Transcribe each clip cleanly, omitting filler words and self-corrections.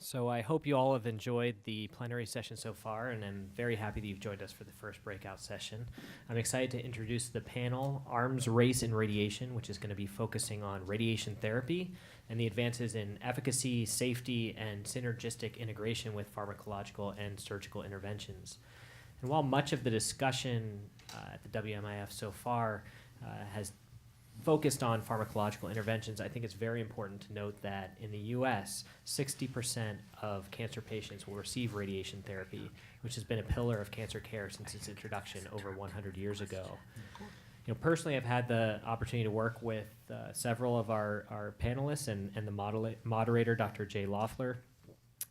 So I hope you all have enjoyed the plenary session so far, and I'm very happy that you've joined us for the first breakout session. I'm excited to introduce the panel, Arms Race in Radiation, which is going to be focusing on radiation therapy and the advances in efficacy, safety, and synergistic integration with pharmacological and surgical interventions. And while much of the discussion at the WMIF so far has focused on pharmacological interventions, I think it's very important to note that in the U.S., 60% of cancer patients will receive radiation therapy, which has been a pillar of cancer care since its introduction over 100 years ago. Personally, I've had the opportunity to work with several of our panelists and the moderator, Dr. Jay Loeffler.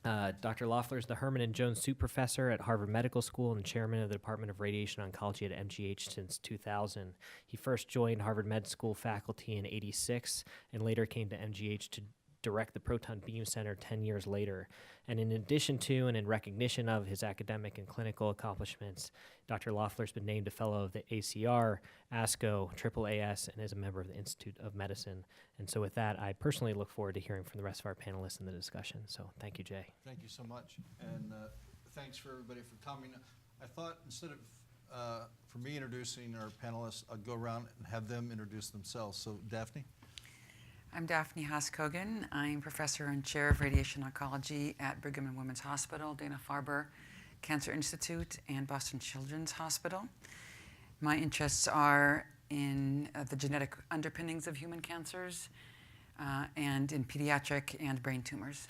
Dr. Loeffler is the Herman and Jones Soup Professor at Harvard Medical School and Chairman of the Department of Radiation Oncology at MGH since 2000. He first joined Harvard Med School faculty in '86 and later came to MGH to direct the Proton Beam Center 10 years later. And in addition to and in recognition of his academic and clinical accomplishments, Dr. Loeffler's been named a fellow of the ACR, ASCO, AAAS, and is a member of the Institute of Medicine. And so with that, I personally look forward to hearing from the rest of our panelists in the discussion. So thank you, Jay. Thank you so much. And thanks for everybody for coming. I thought instead of for me introducing our panelists, I'd go around and have them introduce themselves. So Daphne? I'm Daphne Haas-Kogan. I'm professor and chair of radiation oncology at Brigham and Women's Hospital, Dana-Farber Cancer Institute, and Boston Children's Hospital. My interests are in the genetic underpinnings of human cancers and in pediatric and brain tumors.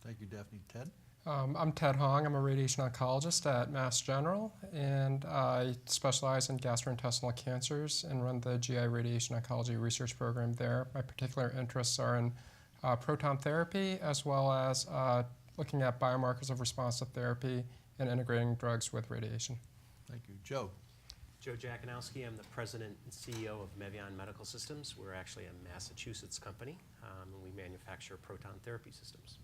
Thank you, Daphne. Ted? I'm Ted Hong. I'm a radiation oncologist at Mass General, and I specialize in gastrointestinal cancers and run the GI radiation oncology research program there. My particular interests are in proton therapy, as well as looking at biomarkers of response to therapy and integrating drugs with radiation. Thank you. Joe? Joe Jachinowski. I'm the president and CEO of Mevion Medical Systems. We're actually a Massachusetts company, and we manufacture proton therapy systems.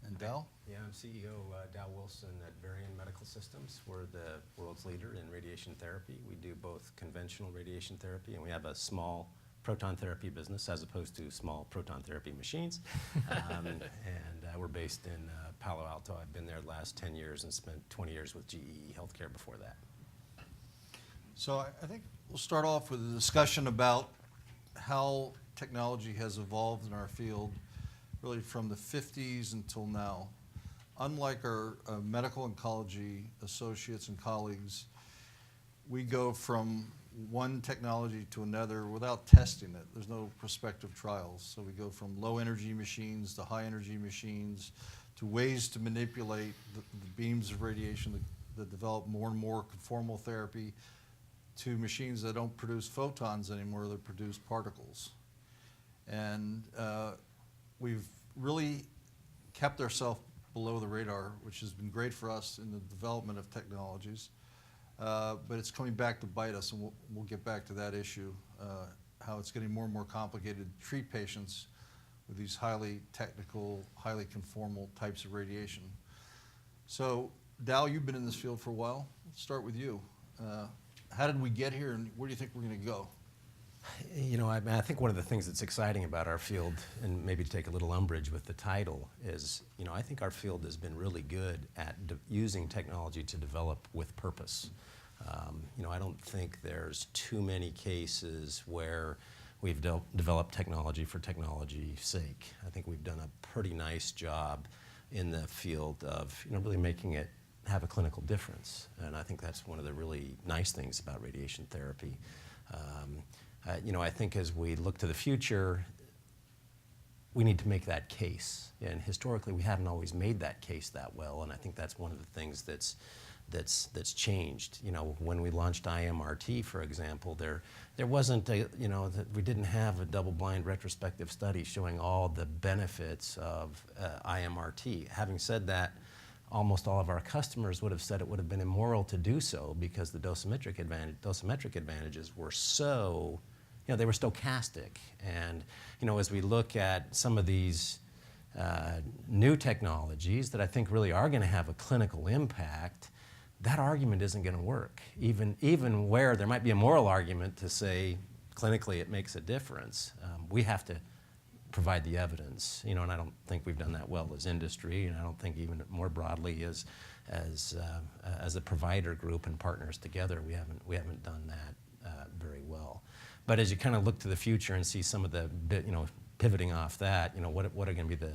And Dal? Yeah, I'm CEO Dal Wilson at Varian Medical Systems. We're the world's leader in radiation therapy. We do both conventional radiation therapy, and we have a small proton therapy business as opposed to small proton therapy machines. And we're based in Palo Alto. I've been there the last 10 years and spent 20 years with GE Healthcare before that. So I think we'll start off with a discussion about how technology has evolved in our field really from the 50s until now. Unlike our medical oncology associates and colleagues, we go from one technology to another without testing it. There's no prospective trials. So we go from low energy machines to high energy machines to ways to manipulate the beams of radiation that develop more and more conformal therapy to machines that don't produce photons anymore, they produce particles. And we've really kept ourselves below the radar, which has been great for us in the development of technologies. But it's coming back to bite us, and we'll get back to that issue, how it's getting more and more complicated to treat patients with these highly technical, highly conformal types of radiation. So, Dal, you've been in this field for a while. Let's start with you. How did we get here, and where do you think we're going to go? You know, I think one of the things that's exciting about our field, and maybe to take a little umbrage with the title, is, you know, I think our field has been really good at using technology to develop with purpose. You know, I don't think there's too many cases where we've developed technology for technology's sake. I think we've done a pretty nice job in the field of, you know, really making it have a clinical difference. And I think that's one of the really nice things about radiation therapy. You know, I think as we look to the future, we need to make that case. And historically, we haven't always made that case that well. And I think that's one of the things that's changed. You know, when we launched IMRT, for example, there wasn't a, you know, we didn't have a double-blind retrospective study showing all the benefits of IMRT. Having said that, almost all of our customers would have said it would have been immoral to do so because the dosimetric advantages were so, you know, they were stochastic. And, you know, as we look at some of these new technologies that I think really are going to have a clinical impact, that argument isn't going to work. Even where there might be a moral argument to say clinically it makes a difference, we have to provide the evidence, and I don't think we've done that well as industry, and I don't think even more broadly as a provider group and partners together, we haven't done that very well. But as you kind of look to the future and see some of the pivoting off that, what are going to be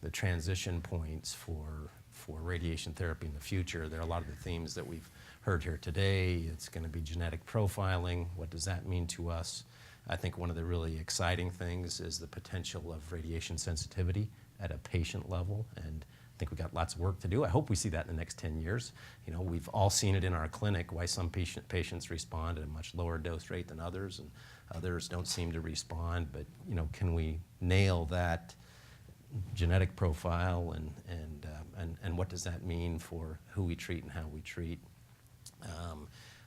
the transition points for radiation therapy in the future? There are a lot of the themes that we've heard here today. It's going to be genetic profiling. What does that mean to us? I think one of the really exciting things is the potential of radiation sensitivity at a patient level, and I think we've got lots of work to do. I hope we see that in the next 10 years. We've all seen it in our clinic, why some patients respond at a much lower dose rate than others, and others don't seem to respond. But can we nail that genetic profile, and what does that mean for who we treat and how we treat?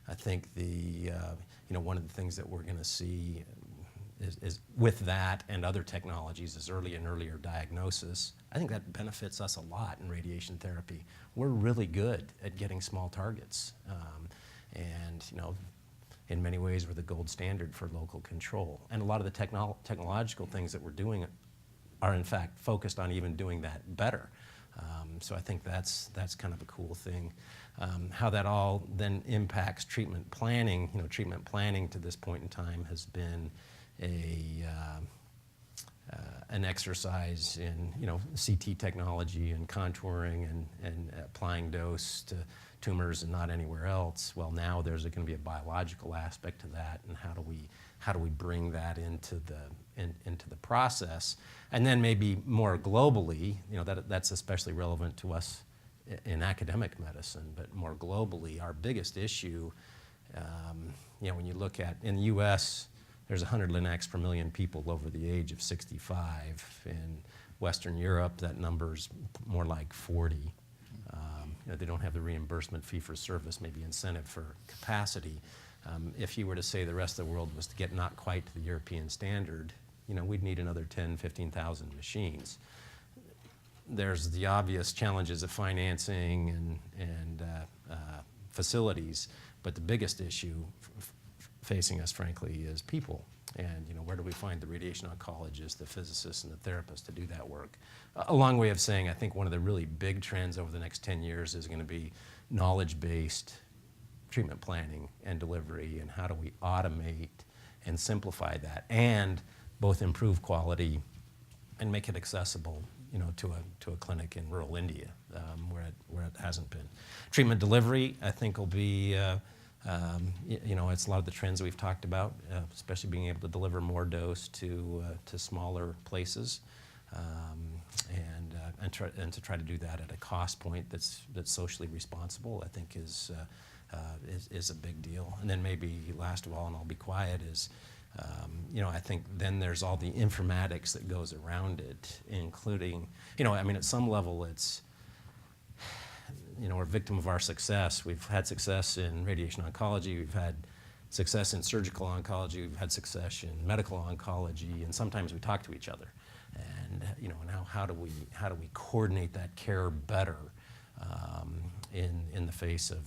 I think one of the things that we're going to see is with that and other technologies is early and earlier diagnosis. I think that benefits us a lot in radiation therapy. We're really good at getting small targets, and in many ways we're the gold standard for local control. And a lot of the technological things that we're doing are in fact focused on even doing that better. So I think that's kind of a cool thing. How that all then impacts treatment planning. Treatment planning to this point in time has been an exercise in CT technology and contouring and applying dose to tumors and not anywhere else. Well, now there's going to be a biological aspect to that, and how do we bring that into the process? And then maybe more globally, that's especially relevant to us in academic medicine, but more globally, our biggest issue, when you look at, in the US, there's 100 linacs per million people over the age of 65. In Western Europe, that number's more like 40. They don't have the reimbursement fee for service, maybe incentive for capacity. If you were to say the rest of the world was to get not quite to the European standard, we'd need another 10, 15,000 machines. There's the obvious challenges of financing and facilities, but the biggest issue facing us, frankly, is people. And where do we find the radiation oncologists, the physicists, and the therapists to do that work? A long way of saying, I think one of the really big trends over the next 10 years is going to be knowledge-based treatment planning and delivery, and how do we automate and simplify that, and both improve quality and make it accessible, to a clinic in rural India, where it hasn't been. Treatment delivery, I think, will be, it's a lot of the trends that we've talked about, especially being able to deliver more dose to smaller places, and to try to do that at a cost point that's socially responsible, I think is a big deal. And then maybe last of all, and I'll be quiet, is I think then there's all the informatics that goes around it, including, at some level it's, we're a victim of our success. We've had success in radiation oncology, we've had success in surgical oncology, we've had success in medical oncology, and sometimes we talk to each other. And, now how do we coordinate that care better in the face of,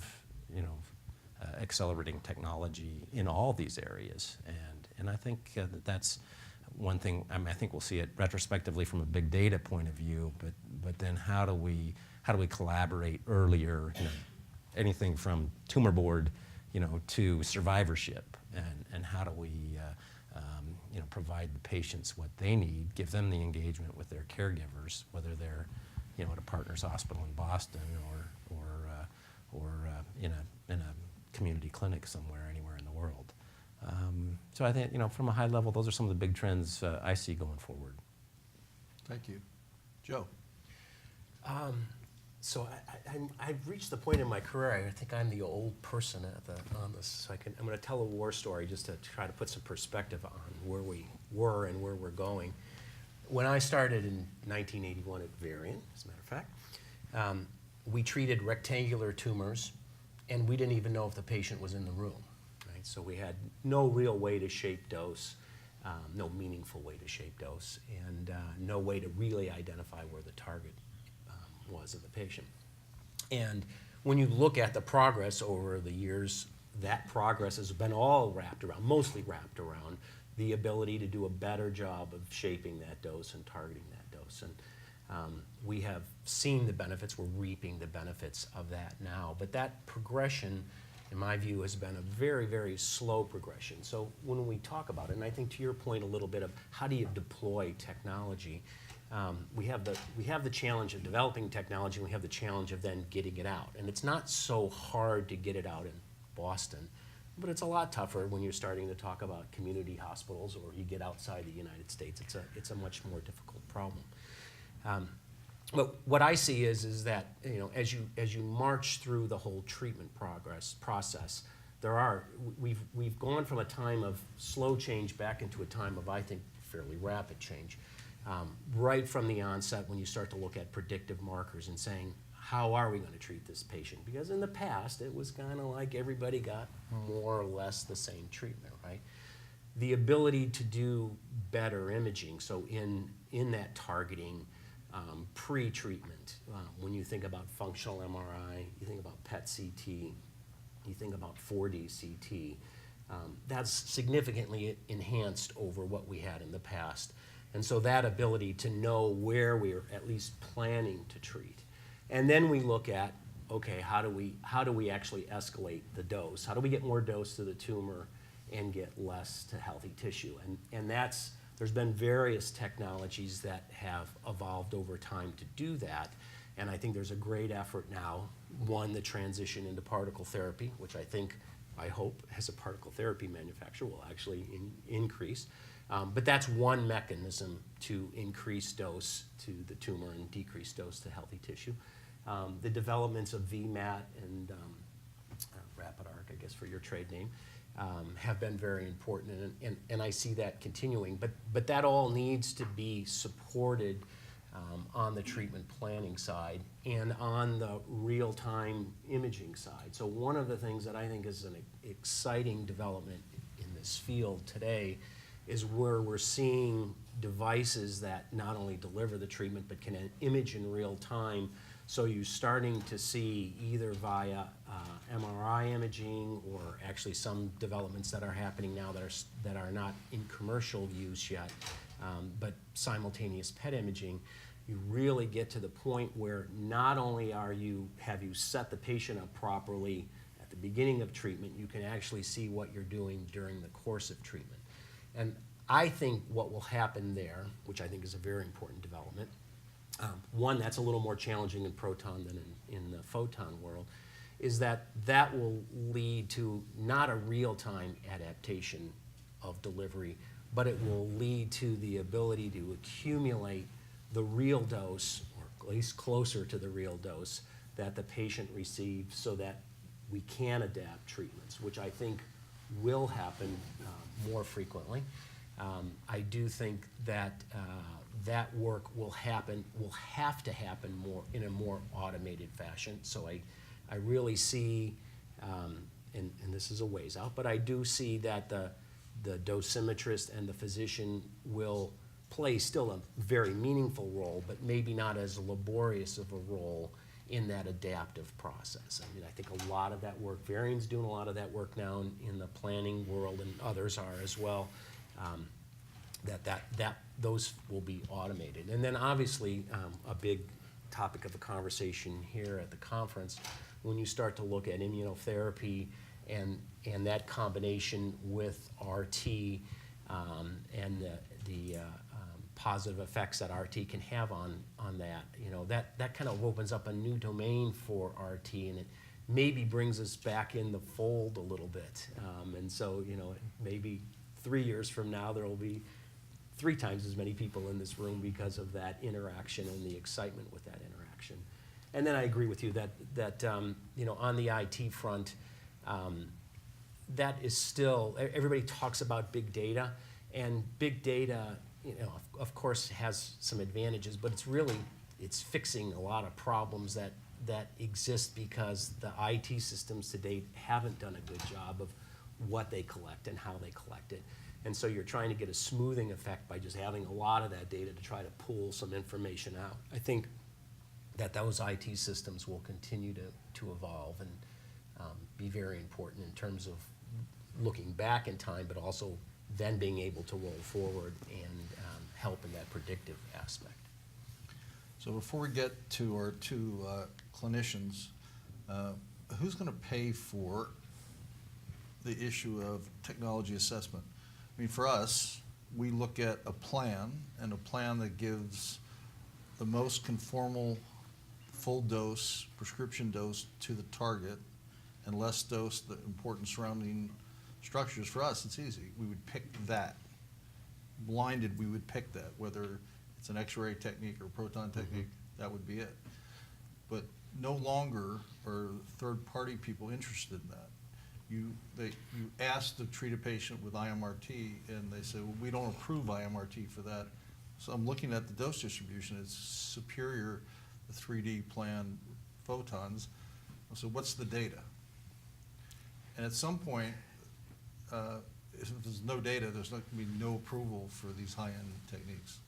accelerating technology in all these areas? And I think that's one thing. I think we'll see it retrospectively from a big data point of view, but then how do we collaborate earlier? Anything from tumor board, to survivorship, and how do we provide the patients what they need, give them the engagement with their caregivers, whether they're at a partner's hospital in Boston or in a community clinic somewhere, anywhere in the world. So I think, from a high level, those are some of the big trends I see going forward. Thank you. Joe? So I've reached the point in my career, I think I'm the old person on this, so I'm going to tell a war story just to try to put some perspective on where we were and where we're going. When I started in 1981 at Varian, as a matter of fact, we treated rectangular tumors, and we didn't even know if the patient was in the room. Right? So we had no real way to shape dose, no meaningful way to shape dose, and no way to really identify where the target was of the patient. And when you look at the progress over the years, that progress has been all wrapped around, mostly wrapped around the ability to do a better job of shaping that dose and targeting that dose. And we have seen the benefits, we're reaping the benefits of that now. But that progression, in my view, has been a very, very slow progression. So when we talk about it, and I think to your point a little bit of how do you deploy technology, we have the challenge of developing technology, and we have the challenge of then getting it out. And it's not so hard to get it out in Boston, but it's a lot tougher when you're starting to talk about community hospitals or you get outside the United States. It's a much more difficult problem. But what I see is that, you know, as you march through the whole treatment process, we've gone from a time of slow change back into a time of, I think, fairly rapid change. Right from the onset, when you start to look at predictive markers and saying, how are we going to treat this patient? Because in the past, it was kind of like everybody got more or less the same treatment, right? The ability to do better imaging, so in that targeting, pre-treatment, when you think about functional MRI, you think about PET CT, you think about 4D CT, that's significantly enhanced over what we had in the past. And so that ability to know where we're at least planning to treat. And then we look at, okay, how do we actually escalate the dose? How do we get more dose to the tumor and get less to healthy tissue? And there's been various technologies that have evolved over time to do that. And I think there's a great effort now, one, the transition into particle therapy, which I hope, as a particle therapy manufacturer will actually increase. But that's one mechanism to increase dose to the tumor and decrease dose to healthy tissue. The developments of VMAT and Rapid Arc, I guess for your trade name, have been very important, and I see that continuing. But that all needs to be supported on the treatment planning side and on the real-time imaging side. So one of the things that I think is an exciting development in this field today is where we're seeing devices that not only deliver the treatment but can image in real time. So you're starting to see either via MRI imaging or actually some developments that are happening now that are not in commercial use yet, but simultaneous PET imaging. You really get to the point where not only have you set the patient up properly at the beginning of treatment, you can actually see what you're doing during the course of treatment. And I think what will happen there, which I think is a very important development, one that's a little more challenging in proton than in the photon world, is that will lead to not a real-time adaptation of delivery, but it will lead to the ability to accumulate the real dose, or at least closer to the real dose, that the patient receives so that we can adapt treatments, which I think will happen more frequently. I do think that that work will have to happen more in a more automated fashion. So I really see, and this is a ways out, but I do see that the dosimetrist and the physician will play still a very meaningful role, but maybe not as laborious of a role in that adaptive process. I mean, I think a lot of that work, Varian's doing a lot of that work now in the planning world, and others are as well, those will be automated. And then obviously a big topic of the conversation here at the conference, when you start to look at immunotherapy and that combination with RT and the positive effects that RT can have on that, you know, that kind of opens up a new domain for RT, and it maybe brings us back in the fold a little bit. And so, you know, maybe 3 years from now there will be 3 times as many people in this room because of that interaction and the excitement with that interaction. And then I agree with you that you know, on the IT front, that is still, everybody talks about big data, and big data, you know, of course has some advantages, but it's fixing a lot of problems that exist because the IT systems to date haven't done a good job of what they collect and how they collect it. And so you're trying to get a smoothing effect by just having a lot of that data to try to pull some information out. I think that those IT systems will continue to evolve and be very important in terms of looking back in time, but also then being able to roll forward and help in that predictive aspect. So before we get to our two clinicians, who's going to pay for the issue of technology assessment? I mean, for us, we look at a plan, and a plan that gives the most conformal full dose, prescription dose to the target, and less dose the important surrounding structures. For us, it's easy. We would pick that. Blinded, we would pick that, whether it's an X-ray technique or proton technique, that would be it. But no longer are third-party people interested in that. You ask to treat a patient with IMRT, and they say, well, we don't approve IMRT for that. So I'm looking at the dose distribution. It's superior, the 3D plan photons. So what's the data? And at some point, if there's no data, there's not going to be no approval for these high-end techniques.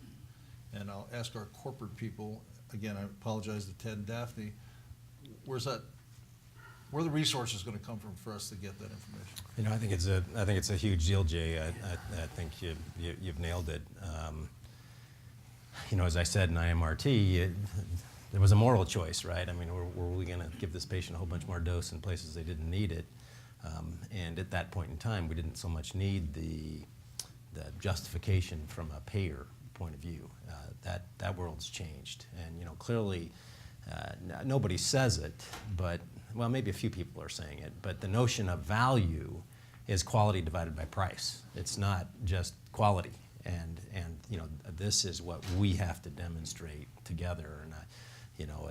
And I'll ask our corporate people, again, I apologize to Ted and Daphne, where are the resources going to come from for us to get that information? You know, I think it's a huge deal, Jay. I think you've nailed it. You know, as I said in IMRT, there was a moral choice, right? I mean, were we going to give this patient a whole bunch more dose in places they didn't need it? And at that point in time, we didn't so much need the justification from a payer point of view. That world's changed, and you know, clearly, nobody says it, but well, maybe a few people are saying it. But the notion of value is quality divided by price. It's not just quality, and you know, this is what we have to demonstrate together. And you know,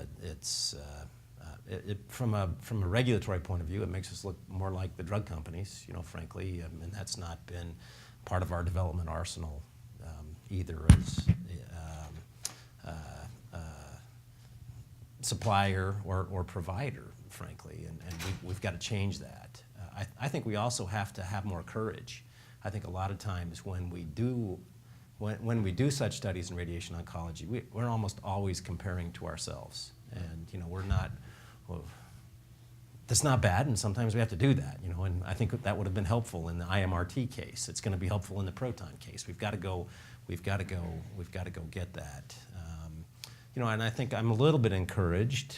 from a regulatory point of view, it makes us look more like the drug companies, you know, frankly, and that's not been part of our development arsenal either as supplier or provider, frankly, and we've got to change that. I think we also have to have more courage. I think a lot of times when we do such studies in radiation oncology, we're almost always comparing to ourselves, and you know, we're not. Well, that's not bad, and sometimes we have to do that, you know. And I think that would have been helpful in the IMRT case. It's going to be helpful in the proton case. We've got to go get that. You know, and I think I'm a little bit encouraged.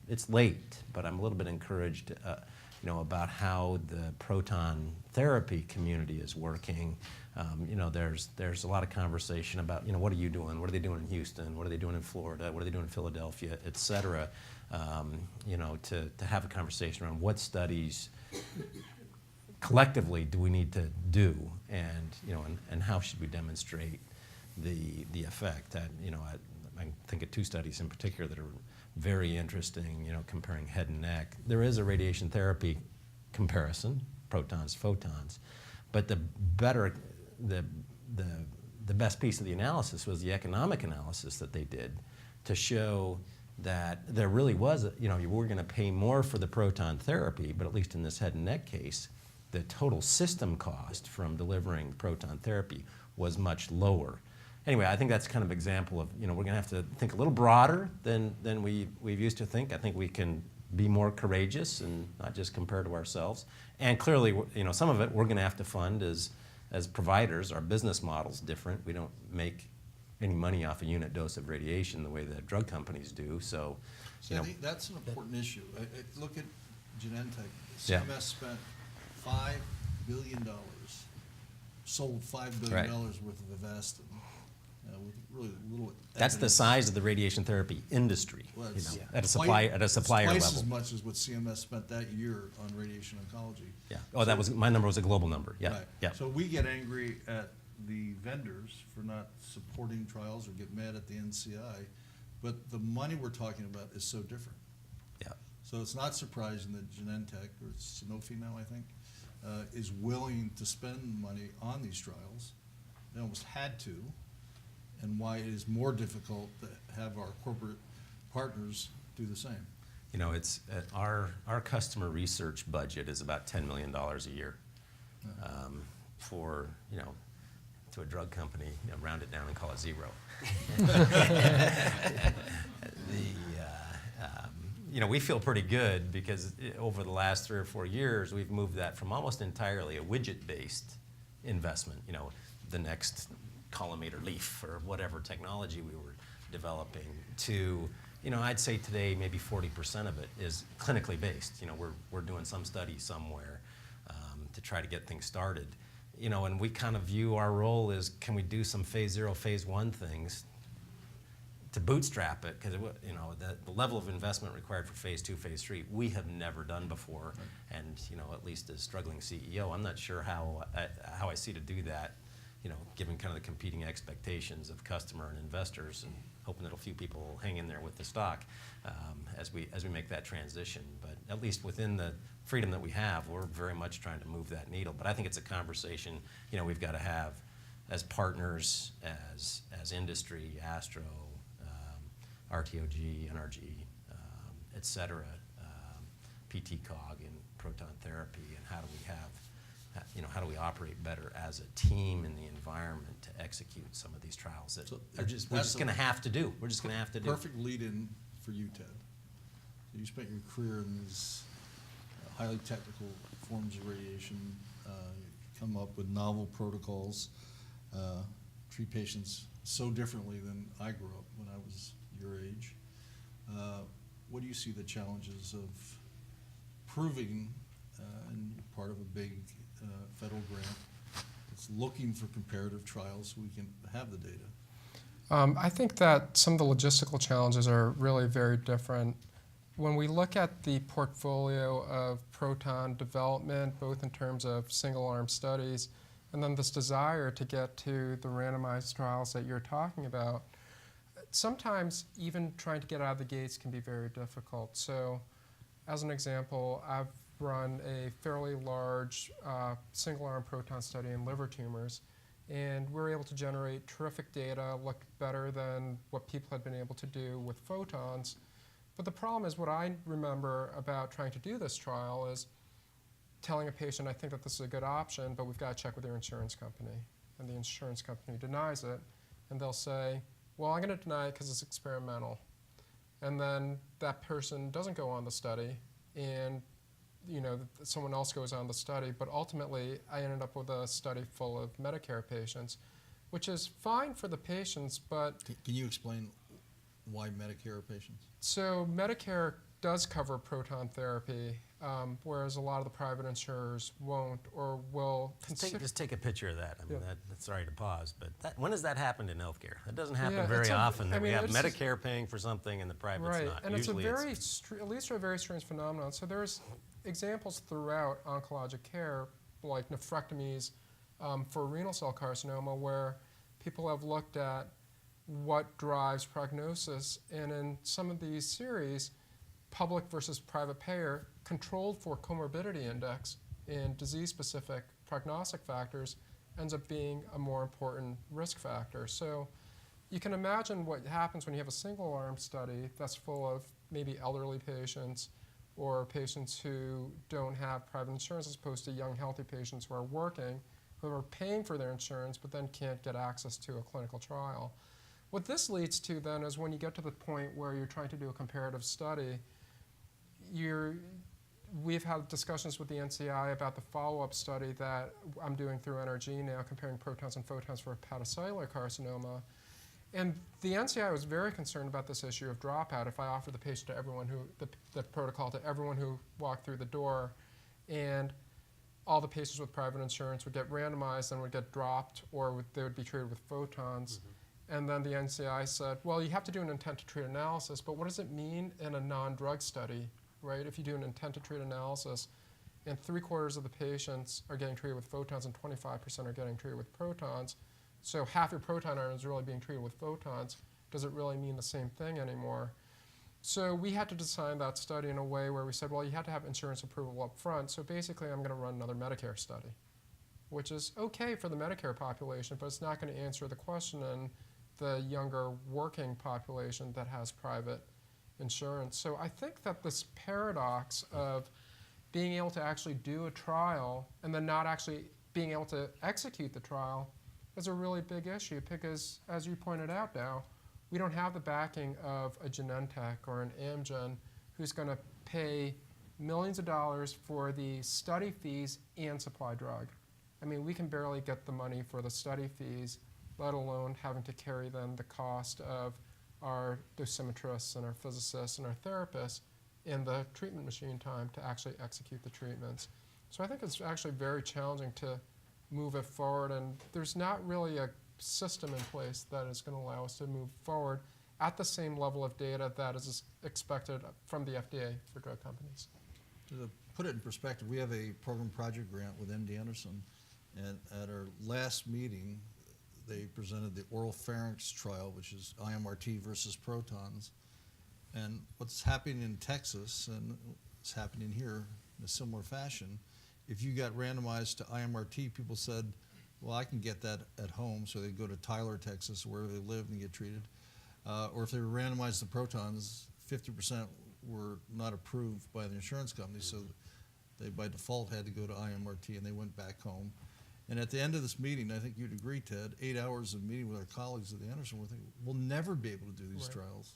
It's late, but I'm a little bit encouraged, you know, about how the proton therapy community is working. You know, there's a lot of conversation about, you know, what are you doing? What are they doing in Houston? What are they doing in Florida? What are they doing in Philadelphia, et cetera? You know, to have a conversation around what studies collectively do we need to do, and you know, and how should we demonstrate the effect? You know, I think of two studies in particular that are very interesting. You know, comparing head and neck. There is a radiation therapy comparison, protons, photons, but the best piece of the analysis was the economic analysis that they did to show that there really was, you know, you were going to pay more for the proton therapy, but at least in this head and neck case, the total system cost from delivering proton therapy was much lower. Anyway, I think that's kind of an example of, you know, we're going to have to think a little broader than we've used to think. I think we can be more courageous and not just compare to ourselves. And clearly, you know, some of it we're going to have to fund as providers. Our business model's different. We don't make any money off a unit dose of radiation the way the drug companies do. So, See, you I know, think that's an important issue. Look at Genentech. Yeah. CMS spent $5 billion, sold $5 billion Right. worth of Avastin, with really little. that's the evidence. size of the radiation therapy industry. Well, You it's know, at a quite- supplier it's twice level. as much as what CMS spent that year on radiation oncology. Yeah. Oh, that was my number was a global number. Yeah. Right. Yeah. So we get angry at the vendors for not supporting trials or get mad at the NCI, but the money we're talking about is so different. Yeah. So it's not surprising that Genentech, or Sanofi now, I think, is willing to spend money on these trials. They almost had to, and why it is more difficult to have our corporate partners do the same. You know, it's our customer research budget is about $10 million a year. For, you know, to a drug company, you know, round it down and call it zero. You know, we feel pretty good because over the last 3 or 4 years, we've moved that from almost entirely a widget-based investment, the next collimator leaf or whatever technology we were developing, to, I'd say today maybe 40% of it is clinically based. We're doing some study somewhere to try to get things started. And we kind of view our role as, can we do some phase 0, phase 1 things to bootstrap it, because the level of investment required for phase 2, phase 3, we have never done before. Right. And at least as struggling CEO, I'm not sure how I see to do that, given kind of the competing expectations of customer and investors, and hoping that a few people will hang in there with the stock as we make that transition. But at least within the freedom that we have, we're very much trying to move that needle. But I think it's a conversation we've got to have as partners, as industry, Astro, RTOG, NRG, et cetera, PT-Cog and proton therapy, and how do we have, how do we operate better as a team in the environment to execute some of these trials that we're just going to have to do. We're just going to have to do. Perfect lead-in for you, Ted. So you spent your career in these highly technical forms of radiation, come up with novel protocols, treat patients so differently than I grew up when I was your age. What do you see the challenges of proving, and you're part of a big federal grant that's looking for comparative trials so we can have the data? I think that some of the logistical challenges are really very different. When we look at the portfolio of proton development, both in terms of single-arm studies and then this desire to get to the randomized trials that you're talking about, sometimes even trying to get out of the gates can be very difficult. So as an example, I've run a fairly large single-arm proton study in liver tumors, and we're able to generate terrific data, look better than what people had been able to do with photons. But the problem is, what I remember about trying to do this trial is telling a patient, I think that this is a good option, but we've got to check with your insurance company. And the insurance company denies it, and they'll say, well, I'm going to deny it because it's experimental. And then that person doesn't go on the study, and someone else goes on the study. But ultimately, I ended up with a study full of Medicare patients, which is fine for the patients, but... Can you explain why Medicare patients? So Medicare does cover proton therapy, whereas a lot of the private insurers won't or will consider... Just take a picture of that. I mean, Yeah. sorry to pause, but when has that happened in healthcare? That doesn't happen Yeah, very often, that we have it's Medicare paying for something and the private's right, not. and Usually at least a very strange phenomenon. So there's examples throughout oncologic care, like nephrectomies for renal cell carcinoma, where people have looked at what drives prognosis, and in some of these series, public versus private payer, controlled for comorbidity index and disease-specific prognostic factors ends up being a more important risk factor. So you can imagine what happens when you have a single-arm study that's full of maybe elderly patients or patients who don't have private insurance, as opposed to young, healthy patients who are working, who are paying for their insurance but then can't get access to a clinical trial. What this leads to then is, when you get to the point where you're trying to do a comparative study, we've had discussions with the NCI about the follow-up study that I'm doing through NRG now, comparing protons and photons for hepatocellular carcinoma. And the NCI was very concerned about this issue of dropout. If I offer the patient to everyone the protocol to everyone who walked through the door, and all the patients with private insurance would get randomized and would get dropped, or they would be treated with photons. Mm-hmm. And then the NCI said, well, you have to do an intent to treat analysis, but what does it mean in a non-drug study, right? If you do an intent to treat analysis and 3/4 of the patients are getting treated with photons and 25% are getting treated with protons, so half your proton arm is really being treated with photons, does it really mean the same thing anymore? So we had to design that study in a way where we said, well, you had to have insurance approval up front, so basically I'm going to run another Medicare study, which is okay for the Medicare population, but it's not going to answer the question in the younger working population that has private insurance. So I think that this paradox of being able to actually do a trial and then not actually being able to execute the trial is a really big issue, because, as you pointed out now, we don't have the backing of a Genentech or an Amgen who's going to pay millions of dollars for the study fees and supply drug. I mean, we can barely get the money for the study fees, let alone having to carry then the cost of our dosimetrists and our physicists and our therapists in the treatment machine time to actually execute the treatments. So I think it's actually very challenging to move it forward, and there's not really a system in place that is going to allow us to move forward at the same level of data that is expected from the FDA for drug companies. To put it in perspective, we have a program project grant with MD Anderson, and at our last meeting, they presented the oral pharynx trial, which is IMRT versus protons. And what's happening in Texas, and it's happening here in a similar fashion, if you got randomized to IMRT, people said, well, I can get that at home, so they go to Tyler, Texas, wherever they live, and get treated. Or if they were randomized to protons, 50% were not approved by the insurance company, so they by default had to go to IMRT, and they went back home. And at the end of this meeting, I think you'd agree, Ted, 8 hours of meeting with our colleagues at the Anderson, we're thinking, we'll never be able to do these Right. trials.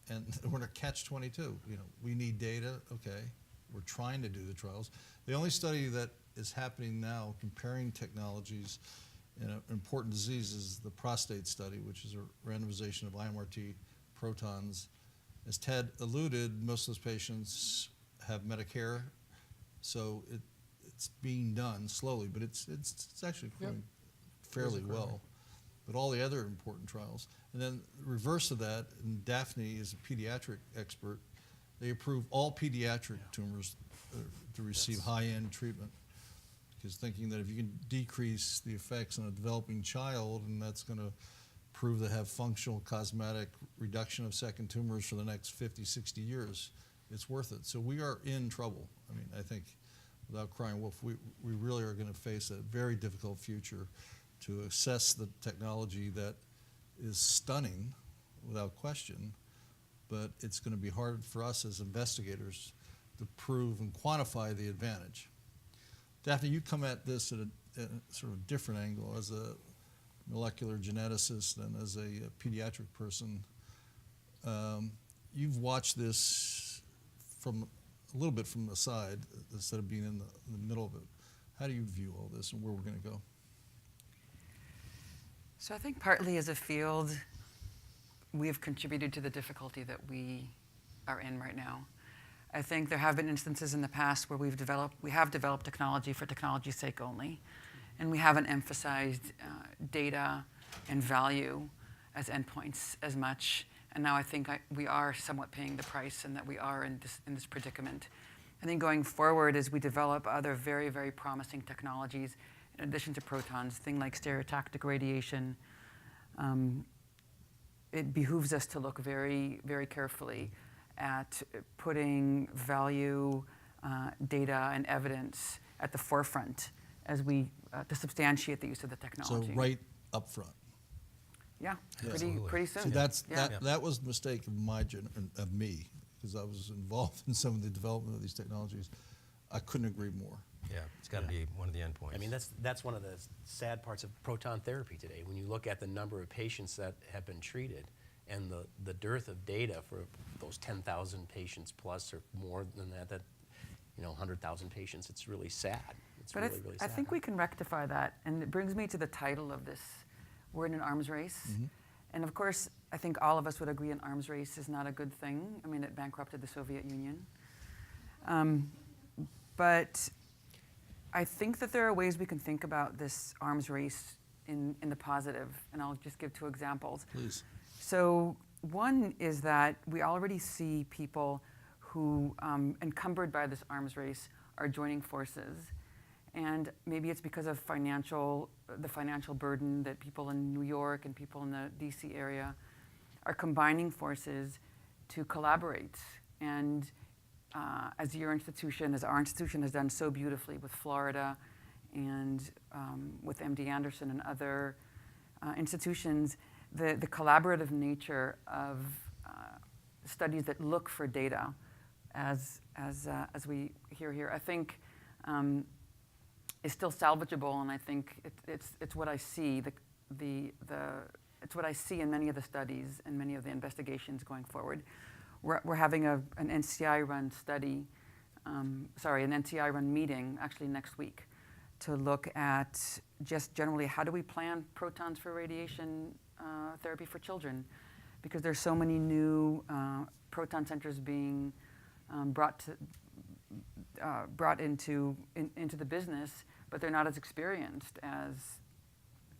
And we're in a catch-22. You know, we need data, okay, we're trying to do the trials. The only study that is happening now comparing technologies in an important disease is the prostate study, which is a randomization of IMRT protons. As Ted alluded, most of those patients have Medicare, so it's being done slowly, but it's actually going fairly well. But all the other important trials. And then the reverse of that, and Daphne is a pediatric expert, they approve all pediatric tumors to receive high-end treatment, because thinking that if you can decrease the effects on a developing child, and that's going to prove to have functional cosmetic reduction of second tumors for the next 50, 60 years, it's worth it. So we are in trouble. I mean, I think, without crying wolf, we really are going to face a very difficult future to assess the technology that is stunning, without question, but it's going to be hard for us as investigators to prove and quantify the advantage. Daphne, you come at this at a sort of different angle as a molecular geneticist and as a pediatric person. You've watched this from a little bit from the side instead of being in the middle of it. How do you view all this and where we're going to go? So I think partly as a field, we have contributed to the difficulty that we are in right now. I think there have been instances in the past where we have developed technology for technology's sake only, and we haven't emphasized data and value as endpoints as much. And now I think we are somewhat paying the price, and that we are in this predicament. I think going forward, as we develop other very, very promising technologies, in addition to protons, things like stereotactic radiation, it behooves us to look very, very carefully at putting value, data, and evidence at the forefront as we to substantiate the use of the technology. So right up front. Yeah, Absolutely. pretty soon. See, Yeah. that was a mistake of of me, because I was involved in some of the development of these technologies. I couldn't agree more. Yeah, it's got to be one of the endpoints. I mean, that's one of the sad parts of proton therapy today. When you look at the number of patients that have been treated and the dearth of data for those 10,000 patients plus or more than that, 100,000 patients, it's really sad. It's But really sad. I think we can rectify that, and it brings me to the title of this. We're in an arms race, and of course, I think all of us would agree an arms race is not a good thing. I mean, it bankrupted the Soviet Union. But I think that there are ways we can think about this arms race in the positive, and I'll just give 2 examples. Please. So one is that we already see people who, encumbered by this arms race, are joining forces. And maybe it's because of the financial burden that people in New York and people in the DC area are combining forces to collaborate. And as our institution has done so beautifully with Florida and with MD Anderson and other institutions, the collaborative nature of studies that look for data, as we hear here, I think is still salvageable, and I think it's what I see it's what I see in many of the studies and many of the investigations going forward. We're having an NCI run study, an NCI run meeting actually next week to look at just generally how do we plan protons for radiation therapy for children, because there's so many new proton centers being brought into the business, but they're not as experienced as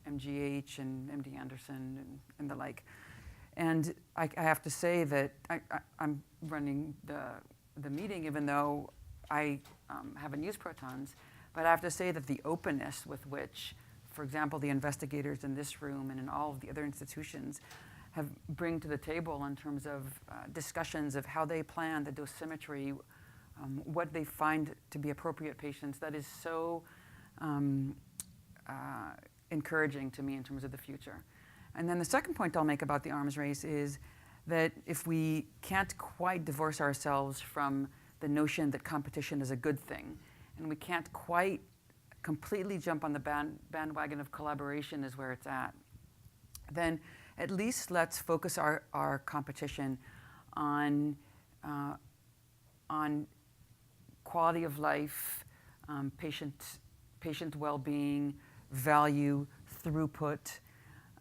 MGH and MD Anderson and the like. And I have to say that I'm running the meeting, even though I haven't used protons, but I have to say that the openness with which, for example, the investigators in this room and in all of the other institutions have bring to the table in terms of discussions of how they plan the dosimetry, what they find to be appropriate patients, that is so encouraging to me in terms of the future. And then the second point I'll make about the arms race is that if we can't quite divorce ourselves from the notion that competition is a good thing, and we can't quite completely jump on the bandwagon of collaboration is where it's at, then at least let's focus our competition on quality of life, patient well-being, value, throughput.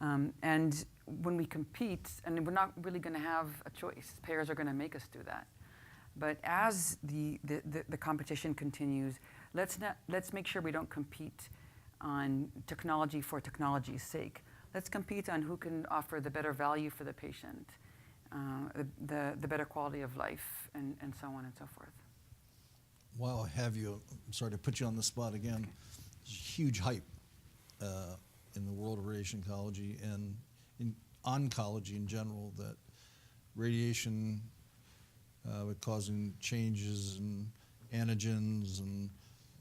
And when we compete, and we're not really going to have a choice, payers are going to make us do that. But as the competition continues, let's make sure we don't compete on technology for technology's sake. Let's compete on who can offer the better value for the patient, the better quality of life, and so on and so forth. While I have you, I'm sorry to put you on the spot again. There's huge hype in the world of radiation oncology and in oncology in general that radiation causing changes in antigens and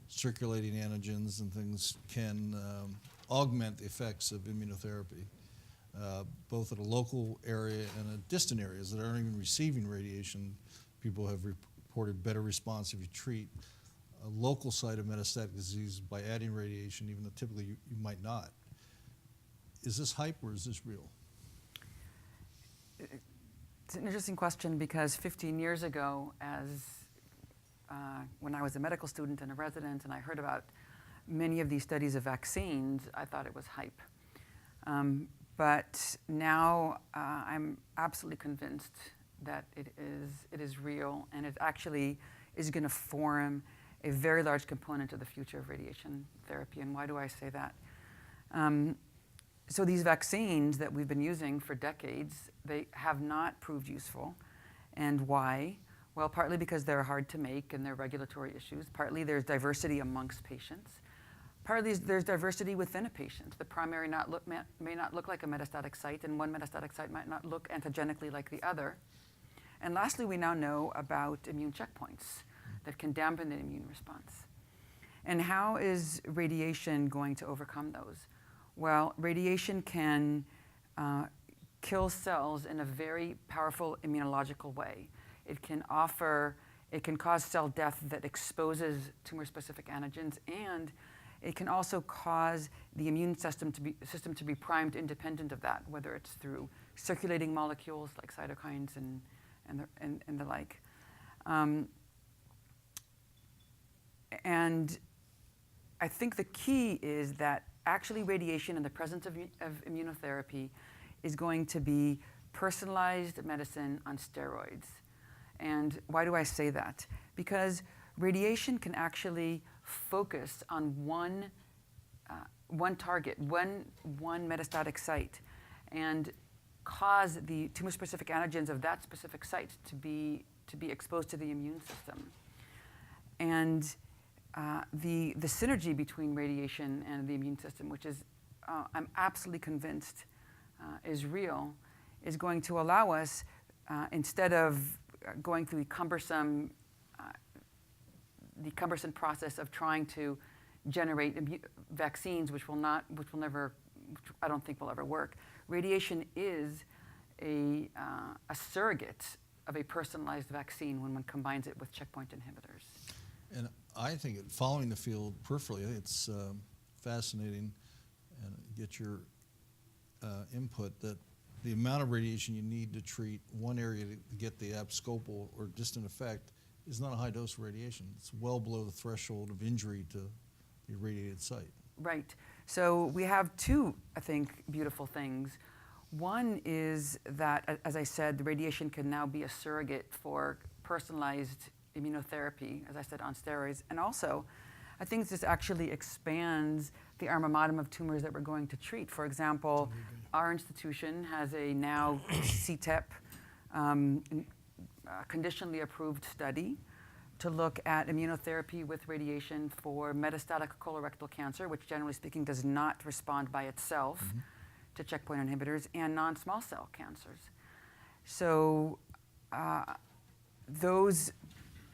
circulating antigens and things can augment the effects of immunotherapy, both at a local area and at distant areas that aren't even receiving radiation. People have reported better response if you treat a local site of metastatic disease by adding radiation, even though typically you might not. Is this hype or is this real? It's an interesting question because 15 years ago, when I was a medical student and a resident and I heard about many of these studies of vaccines, I thought it was hype. But now I'm absolutely convinced that it is real, and it actually is going to form a very large component of the future of radiation therapy. And why do I say that? So these vaccines that we've been using for decades, they have not proved useful. And why? Well, partly because they're hard to make and there are regulatory issues. Partly there's diversity amongst patients. Partly there's diversity within a patient. The primary may not look like a metastatic site, and one metastatic site might not look antigenically like the other. And lastly, we now know about immune checkpoints that can dampen the immune response. And how is radiation going to overcome those? Well, radiation can kill cells in a very powerful immunological way. It can cause cell death that exposes tumor-specific antigens, and it can also cause the immune system to be primed independent of that, whether it's through circulating molecules like cytokines and the like. And I think the key is that actually radiation in the presence of immunotherapy is going to be personalized medicine on steroids. And why do I say that? Because radiation can actually focus on one target, one metastatic site, and cause the tumor-specific antigens of that specific site to be exposed to the immune system. And the synergy between radiation and the immune system, which is, I'm absolutely convinced, is real, is going to allow us, instead of going through the cumbersome process of trying to generate vaccines, which I don't think will ever work. Radiation is a surrogate of a personalized vaccine when one combines it with checkpoint inhibitors. And I think following the field peripherally, it's fascinating, and get your input that the amount of radiation you need to treat one area to get the abscopal or distant effect is not a high dose of radiation. It's well below the threshold of injury to irradiated site. Right. So we have two, I think, beautiful things. One is that, as I said, the radiation can now be a surrogate for personalized immunotherapy, as I said, on steroids. And also, I think this actually expands the alma mater of tumors that we're going to treat. For example, our institution has a now CTEP conditionally approved study to look at immunotherapy with radiation for metastatic colorectal cancer, which generally speaking does not respond by itself to checkpoint inhibitors, and non-small cell cancers. So those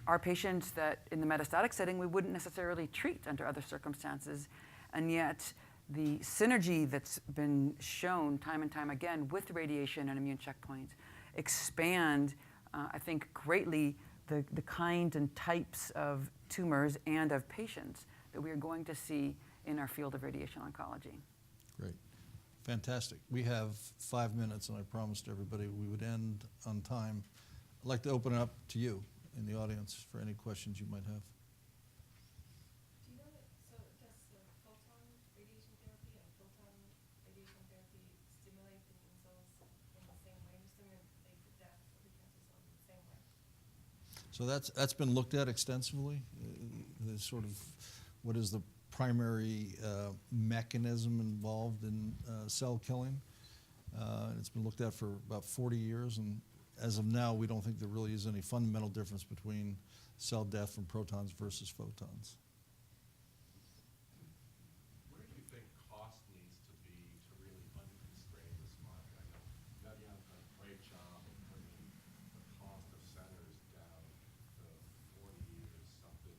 are patients that in the metastatic setting we wouldn't necessarily treat under other circumstances, and yet the synergy that's been shown time and time again with radiation and immune checkpoints expand, I think, greatly the kind and types of tumors and of patients that we are going to see in our field of radiation oncology. Great. Fantastic. We have 5 minutes, and I promised everybody we would end on time. I'd like to open it up to you in the audience for any questions you might have. Do you know that, so does the photon radiation therapy and photon radiation therapy stimulate the immune cells in the same way? Just stimulate the death of the cancer cells in the same way? So that's been looked at extensively. The sort of what is the primary mechanism involved in cell killing. It's been looked at for about 40 years, and as of now, we don't think there really is any fundamental difference between cell death from protons versus photons. Where do you think cost needs to be to really unconstrain this market? I know Mevion's done a great job of bringing the cost of centers down to 40 years, something.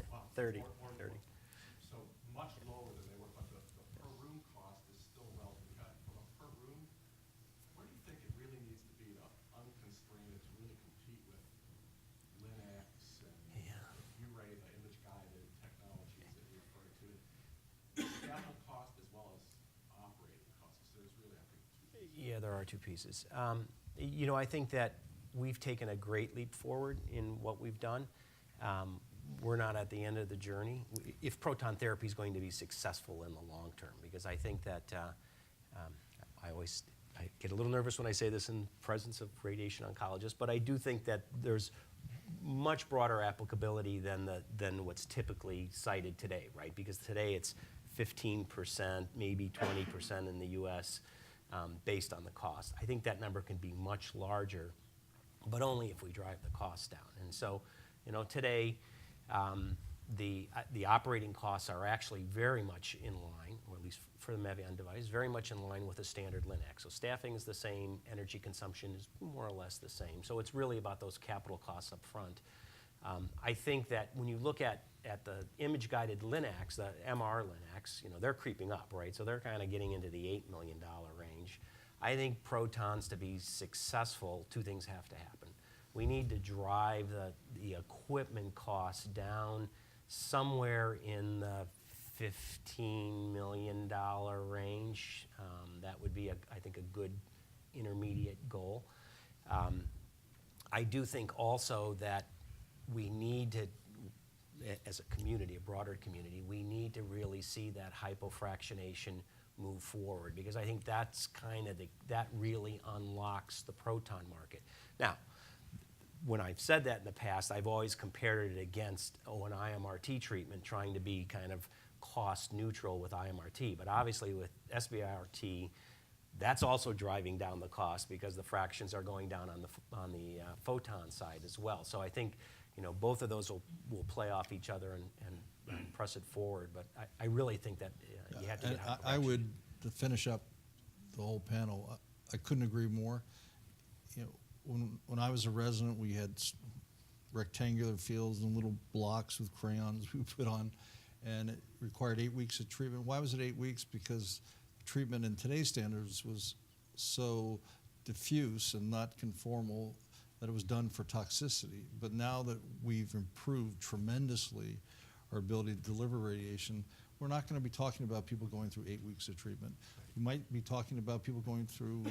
Well, 30. or 30. So much lower than they were, but the per room cost is still relatively high. From a per room, where do you think it really needs to be to unconstrain it, to really compete with Linux and U-Ray, the image-guided technologies that you referred to? Capital cost as well as operating costs. So there's really, I think, two pieces. Yeah, there are two pieces. I think that we've taken a great leap forward in what we've done. We're not at the end of the journey. If proton therapy is going to be successful in the long term, because I think that I get a little nervous when I say this in presence of radiation oncologists, but I do think that there's much broader applicability than what's typically cited today, right? Because today it's 15%, maybe 20% in the U.S. Based on the cost. I think that number can be much larger, but only if we drive the cost down. And so, today, the operating costs are actually very much in line, or at least for the Mevion device, very much in line with a standard Linux. So staffing is the same, energy consumption is more or less the same. So it's really about those capital costs up front. I think that when you look at the image-guided Linux, the MR Linux, they're creeping up, right? So they're kind of getting into the $8 million range. I think protons, to be successful, two things have to happen. We need to drive the equipment costs down somewhere in the $15 million range. That would be, I think, a good intermediate goal. I do think also that we need to, as a community, a broader community, we need to really see that hypofractionation move forward, because I think that's kind of that really unlocks the proton market. Now, when I've said that in the past, I've always compared it against an IMRT treatment, trying to be kind of cost neutral with IMRT. But obviously with SBIRT, that's also driving down the cost because the fractions are going down on the photon side as well. So I think both of those will play off each other and press it forward. But I really think that you have to get hypofractionated. I would, to finish up the whole panel, I couldn't agree more. When I was a resident, we had rectangular fields and little blocks with crayons we put on, and it required 8 weeks of treatment. Why was it 8 weeks? Because treatment in today's standards was so diffuse and not conformal that it was done for toxicity. But now that we've improved tremendously our ability to deliver radiation, we're not going to be talking about people going through 8 weeks of treatment. We might be talking about people going through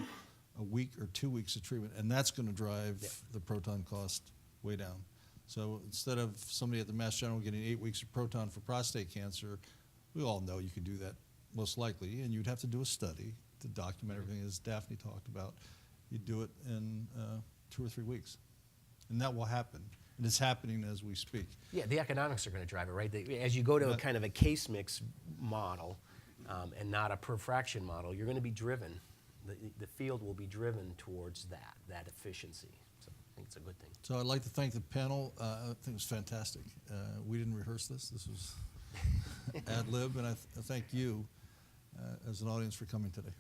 a week or 2 weeks of treatment, and that's going to drive the proton cost way down. So instead of somebody at the Mass General getting 8 weeks of proton for prostate cancer, we all know you could do that most likely, and you'd have to do a study to document everything, as Daphne talked about. You'd do it in 2 or 3 weeks, and that will happen. And it's happening as we speak. Yeah, the economics are going to drive it, right? As you go to a But- kind of a case mix model and not a per fraction model, you're going to be driven. The field will be driven towards that efficiency. So I think it's a good thing. So I'd like to thank the panel. I think it was fantastic. We didn't rehearse this. This was ad lib, and I thank you as an audience for coming today.